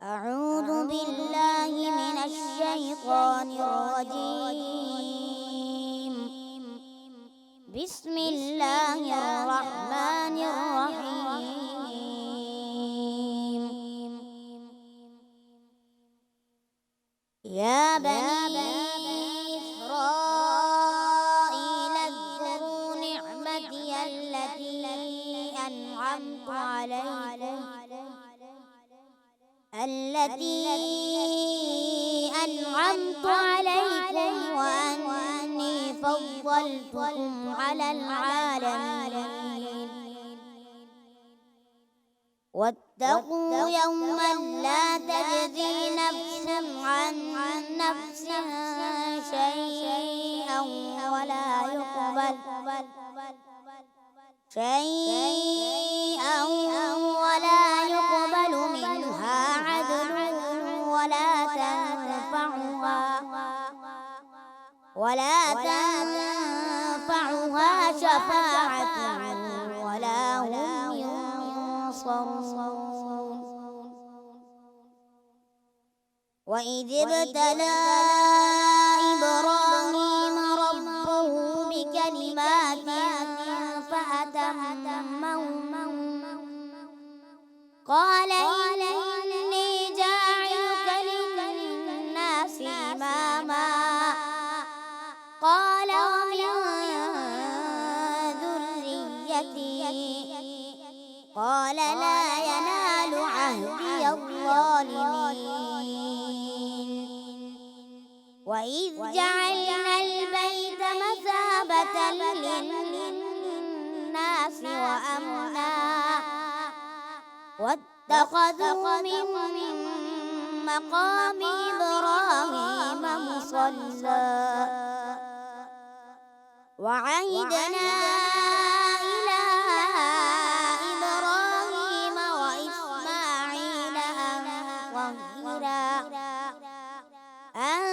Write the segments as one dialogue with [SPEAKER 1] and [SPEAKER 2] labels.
[SPEAKER 1] أعوذ بالله من الشيطان الرجيم. بسم الله الرحمن الرحيم. يا بني إسرائيل اذكروا نعمتي التي أنعمت عليكم وأني فضلتكم على العالمين. واتقوا يوما لا تجزي نفس عن نفس شيئا ولا يقبل منها عدل ولا تنفعها شفاعة ولا هم ينصرون. وإذ ابتلى إبراهيم ربه بكلمات فأتمهن قال إني جاعلك للناس إماما قال ومن ذريتي قال لا ينال عهدي الظالمين. وإذ جعلنا البيت مثابة للناس وأمنا واتخذوا من مقام إبراهيم مصلى وعهدنا إلى إبراهيم وإسماعيل أن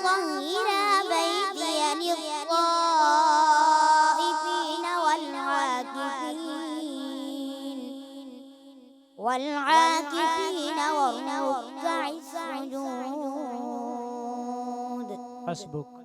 [SPEAKER 1] طهرا بيتي للطائفين والعاكفين والركع السجود.
[SPEAKER 2] حسبك.